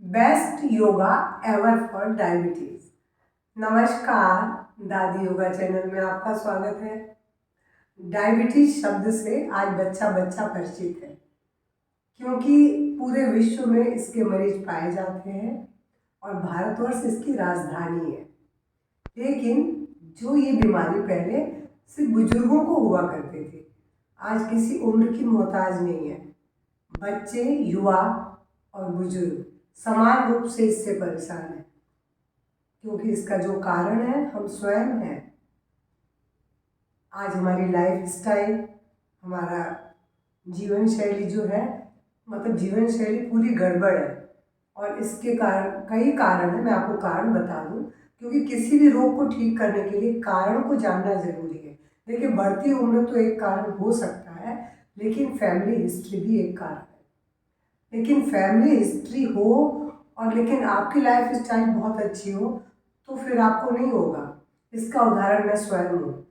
Best yoga ever for diabetes. नमस्कार, दादी yoga channel में आपका स्वागत है। डायबिटीज शब्द से आज बच्चा बच्चा परिचित है, क्योंकि पूरे विश्व में इसके मरीज पाए जाते हैं और भारतवर्ष इसकी राजधानी है। लेकिन जो ये बीमारी पहले सिर्फ बुजुर्गों को हुआ करती थी, आज किसी उम्र की मोहताज नहीं है। बच्चे, युवा और बुजुर्ग समान रूप से इससे परेशान है, क्योंकि इसका जो कारण है हम स्वयं हैं। आज हमारी लाइफ स्टाइल, हमारा जीवन शैली जो है, मतलब जीवन शैली पूरी गड़बड़ है। और इसके कारण कई कारण है, मैं आपको कारण बता दूं, क्योंकि किसी भी रोग को ठीक करने के लिए कारण को जानना जरूरी है। देखिए, बढ़ती उम्र तो एक कारण हो सकता है, लेकिन फैमिली हिस्ट्री भी एक कारण है। लेकिन फैमिली हिस्ट्री हो और लेकिन आपकी लाइफ स्टाइल बहुत अच्छी हो तो फिर आपको नहीं होगा। इसका उदाहरण मैं स्वयं हूँ।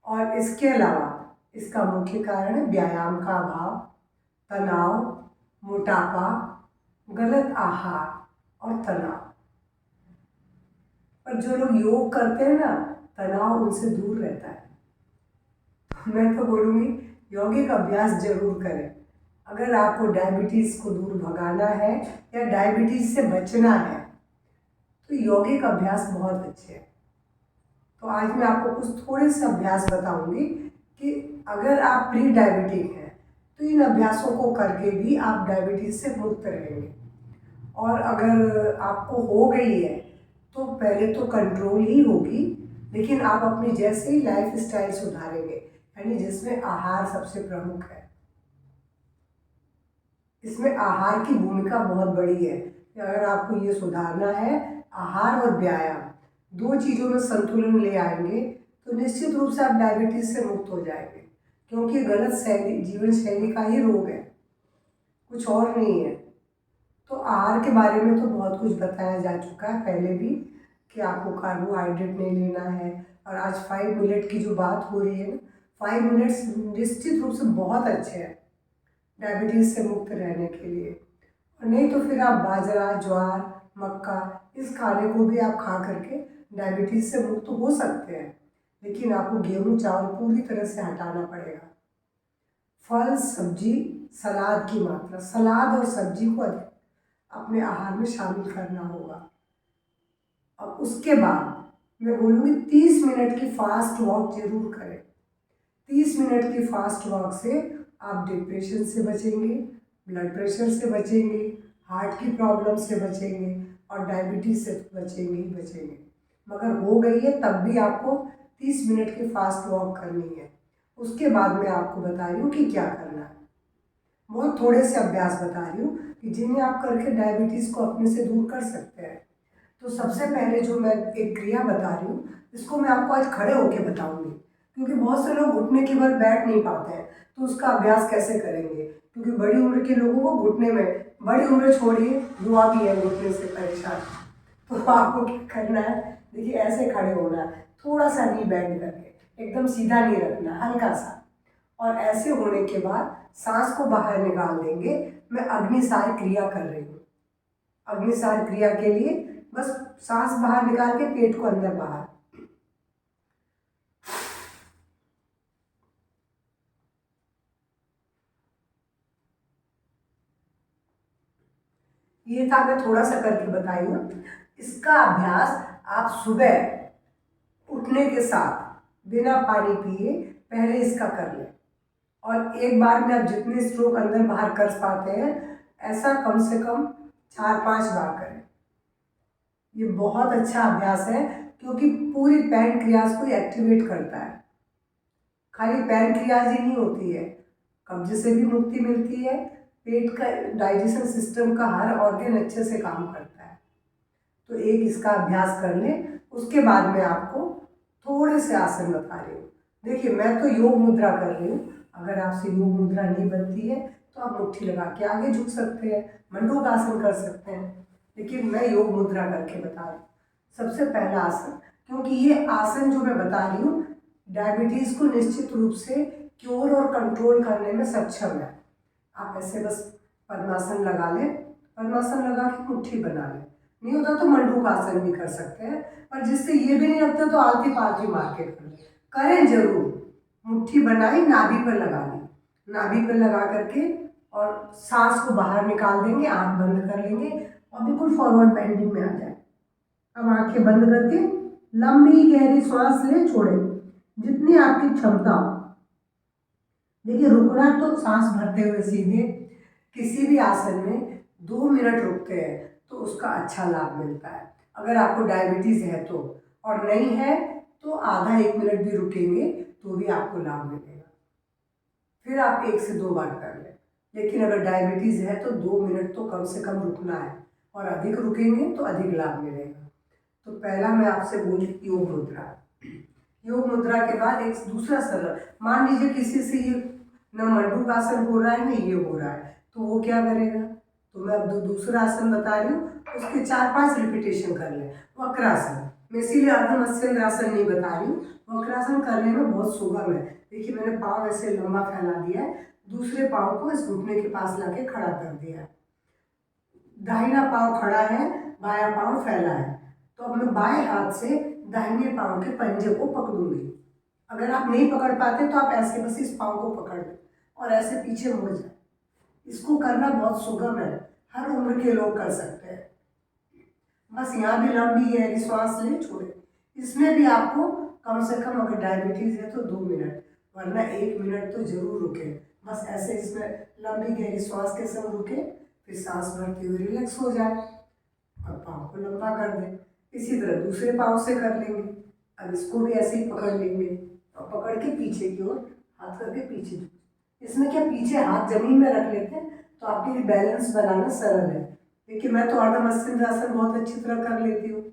और इसके अलावा इसका मुख्य कारण है व्यायाम का अभाव, तनाव, मोटापा, गलत आहार और तनाव। पर जो लोग योग करते हैं ना, तनाव उनसे दूर रहता है। मैं तो बोलूँगी यौगिक अभ्यास जरूर करें। अगर आपको डायबिटीज़ को दूर भगाना है या डायबिटीज़ से बचना है तो यौगिक अभ्यास बहुत अच्छे हैं। तो आज मैं आपको कुछ थोड़े से अभ्यास बताऊंगी कि अगर आप प्री डायबिटिक हैं तो इन अभ्यासों को करके भी आप डायबिटीज़ से मुक्त रहेंगे। और अगर आपको हो गई है तो पहले तो कंट्रोल ही होगी, लेकिन आप अपनी जैसे ही लाइफ स्टाइल सुधारेंगे, यानी जिसमें आहार सबसे प्रमुख है। इसमें आहार की भूमिका बहुत बड़ी है। अगर आपको ये सुधारना है, आहार और व्यायाम दो चीज़ों में संतुलन ले आएंगे तो निश्चित रूप से आप डायबिटीज से मुक्त हो जाएंगे, क्योंकि गलत शैली, जीवन शैली का ही रोग है, कुछ और नहीं है। तो आहार के बारे में तो बहुत कुछ बताया जा चुका है पहले भी, कि आपको कार्बोहाइड्रेट नहीं लेना है। और आज 5 मिनट की जो बात हो रही है ना, 5 मिनट्स निश्चित रूप से बहुत अच्छे हैं डायबिटीज़ से मुक्त रहने के लिए। और नहीं तो फिर आप बाजरा, ज्वार, मक्का, इस खाने को भी आप खा करके डायबिटीज़ से मुक्त हो सकते हैं। लेकिन आपको गेहूं चावल पूरी तरह से हटाना पड़ेगा। फल, सब्जी, सलाद की मात्रा, सलाद और सब्जी को अधिक अपने आहार में शामिल करना होगा। अब उसके बाद मैं बोलूँगी 30 मिनट की फास्ट वॉक जरूर करें। 30 मिनट की फास्ट वॉक से आप डिप्रेशन से बचेंगे, ब्लड प्रेशर से बचेंगे, हार्ट की प्रॉब्लम से बचेंगे और डायबिटीज से बचेंगे ही बचेंगे। मगर हो गई है तब भी आपको 30 मिनट की फास्ट वॉक करनी है। उसके बाद मैं आपको बता रही हूँ कि क्या करना है। बहुत थोड़े से अभ्यास बता रही हूँ कि जिन्हें आप करके डायबिटीज़ को अपने से दूर कर सकते हैं। तो सबसे पहले जो मैं एक क्रिया बता रही हूँ, इसको मैं आपको आज खड़े होके बताऊंगी, क्योंकि बहुत से लोग घुटने के बल बैठ नहीं पाते हैं। तो उसका अभ्यास कैसे करेंगे, क्योंकि बड़ी उम्र के लोगों को घुटने में, बड़ी उम्र छोड़िए, युवा भी है घुटने से परेशान। तो आपको क्या करना है, देखिए ऐसे खड़े होना है, थोड़ा सा नी बैंड करके, एकदम सीधा नहीं रखना, हल्का सा। और ऐसे होने के बाद सांस को बाहर निकाल देंगे। मैं अग्निसार क्रिया कर रही हूँ। अग्निसार क्रिया के लिए बस सांस बाहर निकाल के पेट को अंदर बाहर। ये था, मैं थोड़ा सा करके बताई हूँ। इसका अभ्यास आप सुबह उठने के साथ बिना पानी पिए पहले इसका कर लें। और एक बार में आप जितने स्ट्रोक अंदर बाहर कर पाते हैं, ऐसा कम से कम 4-5 बार करें। ये बहुत अच्छा अभ्यास है, क्योंकि पूरी पैनक्रियाज को एक्टिवेट करता है। खाली पैनक्रियाज ही नहीं होती है, कब्ज से भी मुक्ति मिलती है, पेट का डाइजेशन सिस्टम का हर ऑर्गन अच्छे से काम करता है। तो एक इसका अभ्यास कर लें। उसके बाद में आपको थोड़े से आसन बता रही हूँ। देखिए, मैं तो योग मुद्रा कर रही हूँ। अगर आपसे योग मुद्रा नहीं बनती है तो आप मुट्ठी लगा के आगे झुक सकते हैं, मंडूक आसन कर सकते हैं, लेकिन मैं योग मुद्रा करके बता रही हूँ। सबसे पहला आसन, क्योंकि ये आसन जो मैं बता रही हूँ डायबिटीज़ को निश्चित रूप से क्योर और कंट्रोल करने में सक्षम है। आप ऐसे बस पद्मासन लगा लें पद्मासन लगा के मुट्ठी बना लें। नहीं होता तो मंडूक आसन भी कर सकते हैं, पर जिससे ये भी नहीं लगता तो आलती पालती मार के करें जरूर। मुट्ठी बनाई, नाभि पर लगा ली, नाभि पर लगा करके और सांस को बाहर निकाल देंगे, आंख बंद कर लेंगे और बिल्कुल फॉरवर्ड बेंडिंग में आ जाए। अब आंखें बंद करके लंबी गहरी सांस ले, छोड़े जितनी आपकी क्षमता हो। देखिए रुकना तो सांस भरते हुए सीधे किसी भी आसन में 2 मिनट रुकते हैं तो उसका अच्छा लाभ मिलता है। अगर आपको डायबिटीज़ है तो, और नहीं है तो आधा 1 मिनट भी रुकेंगे तो भी आपको लाभ मिलेगा। फिर आप 1 से 2 बार कर लें। लेकिन अगर डायबिटीज़ है तो 2 मिनट तो कम से कम रुकना है, और अधिक रुकेंगे तो अधिक लाभ मिलेगा। तो पहला मैं आपसे बोली योग मुद्रा। योग मुद्रा के बाद एक दूसरा सरल, मान लीजिए किसी से ये न मंडूक आसन हो रहा है न ये हो रहा है, तो वो क्या करेगा? तो मैं अब दूसरा आसन बता रही हूँ, उसके 4-5 रिपीटेशन कर लें। वक्रासन, मैं इसीलिए अर्ध मत्स्येंद्रासन नहीं बता रही हूँ, वक्रासन करने में बहुत सुगम है। देखिए मैंने पाँव ऐसे लंबा फैला दिया है, दूसरे पाँव को इस घुटने के पास लाके खड़ा कर दिया है, दाहिना पाँव खड़ा है, बायां पाँव फैला है। तो अब मैं बाएं हाथ से दाहिने पाँव के पंजे को पकड़ूंगी। अगर आप नहीं पकड़ पाते तो आप ऐसे बस इस पाँव को पकड़ लें और ऐसे पीछे मुड़ जाए। इसको करना बहुत सुगम है, हर उम्र के लोग कर सकते हैं। बस यहाँ भी लंबी गहरी सांस लें, छोड़े। इसमें भी आपको कम से कम अगर डायबिटीज़ है तो 2 मिनट, वरना 1 मिनट तो जरूर रुके। बस ऐसे इसमें लंबी गहरी सांस के संग रुके, फिर सांस भरते हुए रिलैक्स हो जाए और पाँव को लंबा कर दें। इसी तरह दूसरे पाँव से कर लेंगे। अब इसको भी ऐसे ही पकड़ लेंगे और पकड़ के पीछे की ओर हाथ करके पीछे। इसमें क्या पीछे हाथ जमीन में रख लेते हैं तो आपके लिए बैलेंस बनाना सरल है। देखिए मैं तो अर्ध मत्स्येंद्रासन बहुत अच्छी तरह कर लेती हूँ,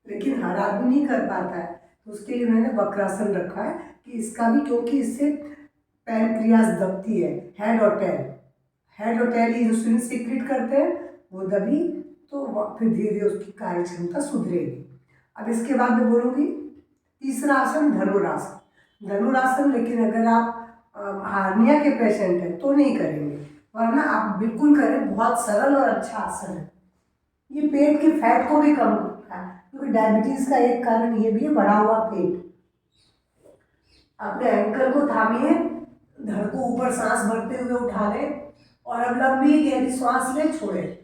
लेकिन हर आदमी नहीं कर पाता है, तो उसके लिए मैंने वक्रासन रखा है कि इसका भी, क्योंकि इससे पैनक्रियाज दबती है, हेड और टेल इंसुलिन सीक्रेट करते हैं, वो दबी तो फिर धीरे धीरे उसकी कार्य क्षमता सुधरेगी। अब इसके बाद मैं बोलूँगी तीसरा आसन धनुरासन। लेकिन अगर आप हार्निया के पेशेंट हैं तो नहीं करेंगे, वरना आप बिल्कुल करें, बहुत सरल और अच्छा आसन है। ये पेट की फैट को भी कम करता है, क्योंकि डायबिटीज़ का एक कारण ये भी है बढ़ा हुआ पेट। अपने एंकल को थामिए, धड़ को ऊपर सांस भरते हुए उठा लें और अब लंबी गहरी सांस लें, छोड़ें।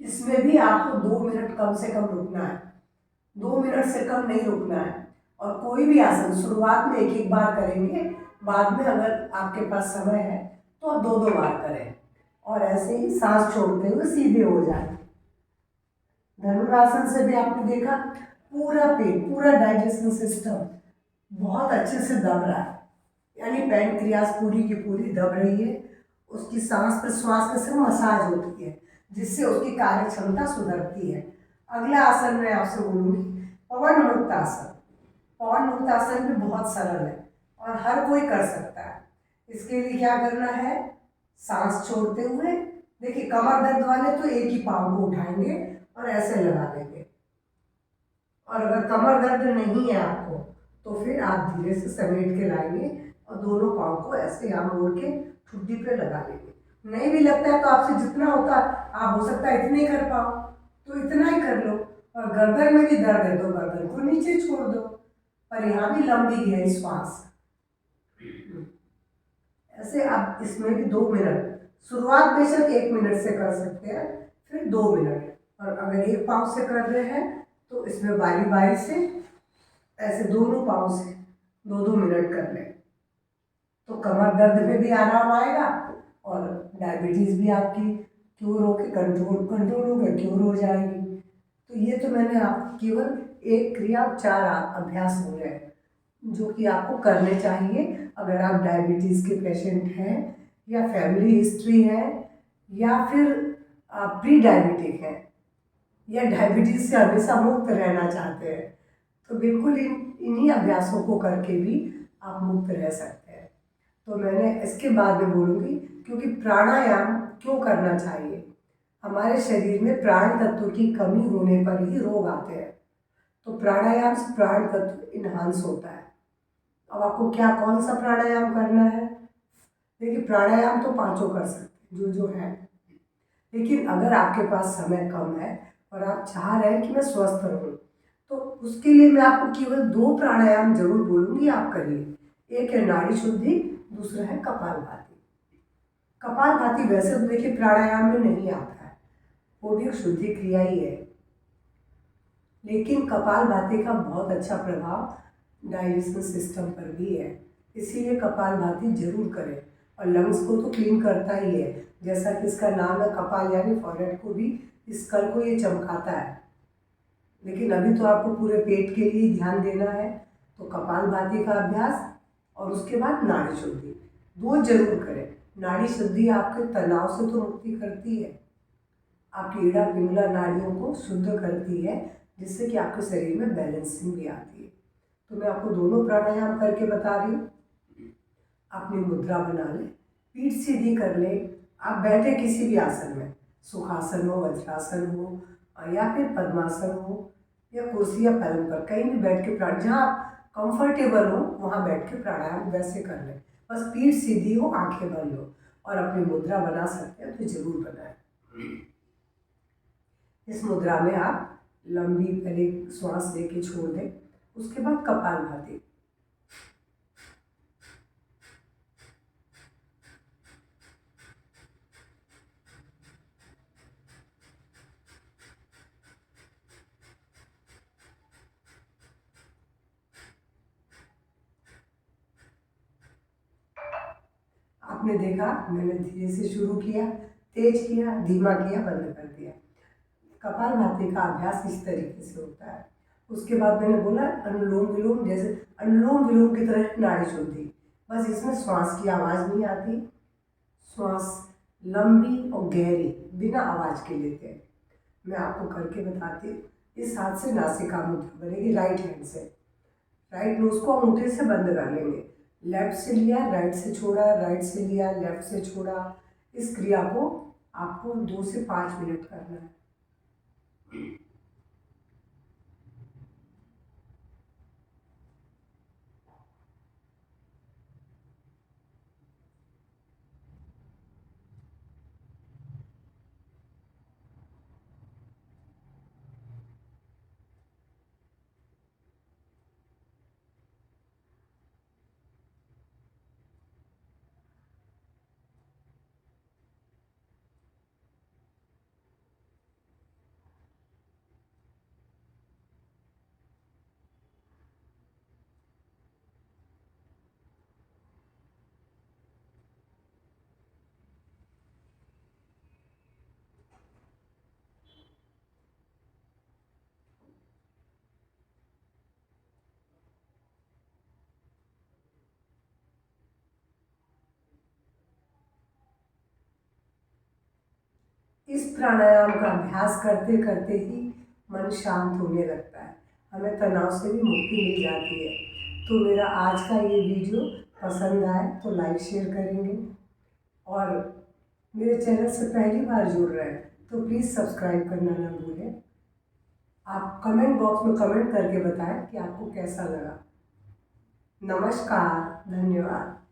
इसमें भी आपको 2 मिनट कम से कम रुकना है, 2 मिनट से कम नहीं रुकना है। और कोई भी आसन शुरुआत में 1-1 बार करेंगे, बाद में अगर आपके पास समय है तो आप 2-2 बार करें और ऐसे ही सांस छोड़ते हुए सीधे हो जाए। धनुरासन से भी आपने देखा पूरा पेट, पूरा डाइजेशन सिस्टम बहुत अच्छे से दब रहा है, यानी पैनक्रियाज पूरी की पूरी दब रही है। उसकी सांस प्रश्वास के संग मसाज होती है, जिससे उसकी कार्य क्षमता सुधरती है। अगला आसन मैं आपसे बोलूँगी पवन मुक्त आसन। पवन मुक्त आसन भी बहुत सरल है और हर कोई कर सकता है। इसके लिए क्या करना है, सांस छोड़ते हुए, देखिए कमर दर्द वाले तो एक ही पाँव को उठाएंगे और ऐसे लगा देंगे, और अगर कमर दर्द नहीं है आपको तो फिर आप धीरे से समेट के लाएंगे और दोनों पाँव को ऐसे यहाँ मोड़ के ठुड्डी पे लगा लेंगे। नहीं भी लगता है तो आपसे जितना होता आप, हो सकता है इतने कर पाओ तो इतना ही कर लो, और गर्दन में भी दर्द है तो गर्दन को नीचे छोड़ दो, पर यहाँ भी लंबी गहरी श्वास। ऐसे आप इसमें भी 2 मिनट, शुरुआत बेशक 1 मिनट से कर सकते हैं, फिर 2 मिनट, और अगर एक पाँव से कर रहे हैं तो इसमें बारी बारी से ऐसे दोनों पाँव से 2-2 मिनट कर लें, तो कमर दर्द में भी आराम आएगा और डायबिटीज़ भी आपकी क्योर होकर कंट्रोल होकर क्योर हो जाएगी। तो ये तो मैंने आपको केवल 1 क्रिया 4 अभ्यास हो गए जो कि आपको करने चाहिए अगर आप डायबिटीज़ के पेशेंट हैं, या फैमिली हिस्ट्री है, या फिर प्री डायबिटिक है, या डायबिटीज़ से हमेशा मुक्त रहना चाहते हैं, तो बिल्कुल इन्हीं अभ्यासों को करके भी आप मुक्त रह सकते हैं। तो मैंने इसके बाद में बोलूँगी, क्योंकि प्राणायाम क्यों करना चाहिए, हमारे शरीर में प्राण तत्व की कमी होने पर ही रोग आते हैं, तो प्राणायाम से प्राण तत्व इन्हांस होता है। अब आपको क्या कौन सा प्राणायाम करना है, देखिए प्राणायाम तो 5 कर सकते हैं जो है, लेकिन अगर आपके पास समय कम है और आप चाह रहे हैं कि मैं स्वस्थ रहूं, तो उसके लिए मैं आपको केवल 2 प्राणायाम जरूर बोलूँगी, आप करिए। एक है नाड़ी शुद्धि, दूसरा है कपालभाति। कपालभाति वैसे तो देखिए प्राणायाम में नहीं आता है, वो भी एक शुद्धि क्रिया ही है, लेकिन कपालभाति का बहुत अच्छा प्रभाव डाइजेशन सिस्टम पर भी है, इसीलिए कपालभाति जरूर करें। और लंग्स को तो क्लीन करता ही है, जैसा कि इसका नाम है कपाल, यानी फॉरहेड को भी, स्कल को ये चमकाता है। लेकिन अभी तो आपको पूरे पेट के लिए ध्यान देना है, तो कपालभाति का अभ्यास और उसके बाद नाड़ी शुद्धि 2 जरूर करें। नाड़ी शुद्धि आपके तनाव से तो मुक्ति करती है, आपकी इड़ा पिंगला नाड़ियों को शुद्ध करती है, जिससे कि आपके शरीर में बैलेंसिंग भी आती है। तो मैं आपको दोनों प्राणायाम करके बता रही हूँ। अपनी मुद्रा बना लें, पीठ सीधी कर लें, आप बैठे किसी भी आसन में, सुखासन हो, वज्रासन हो या फिर पद्मासन हो या कुर्सी या पलंग पर, कहीं भी बैठ के जहाँ आप कंफर्टेबल हो वहाँ बैठ के प्राणायाम वैसे कर लें। बस पीठ सीधी हो, आंखें बंद हो, और अपनी मुद्रा बना सकते हैं तो जरूर बनाएं। इस मुद्रा में आप लंबी पहले श्वास लेके छोड़ दें, उसके बाद कपालभाति। आपने देखा मैंने धीरे से शुरू किया, तेज किया, धीमा किया, बंद कर दिया। कपालभाति का अभ्यास इस तरीके से होता है। उसके बाद मैंने बोला अनुलोम विलोम, जैसे अनुलोम विलोम की तरह नाड़ी शुद्धि, बस इसमें श्वास की आवाज़ नहीं आती, श्वास लंबी और गहरी बिना आवाज़ के लेते हैं। मैं आपको करके बताती हूँ। इस हाथ से नासिका मुद्रा बनेगी, राइट हैंड से, राइट नोज को अंगूठे से बंद कर लेंगे, लेफ्ट से लिया, राइट से छोड़ा, राइट से लिया, लेफ्ट से छोड़ा। इस क्रिया को आपको 2 से 5 मिनट करना है। इस प्राणायाम का अभ्यास करते करते ही मन शांत होने लगता है, हमें तनाव से भी मुक्ति मिल जाती है। तो मेरा आज का ये वीडियो पसंद आए तो लाइक शेयर करेंगे, और मेरे चैनल से पहली बार जुड़ रहे हैं तो प्लीज़ सब्सक्राइब करना ना भूलें। आप कमेंट बॉक्स में कमेंट करके बताएं कि आपको कैसा लगा। नमस्कार, धन्यवाद।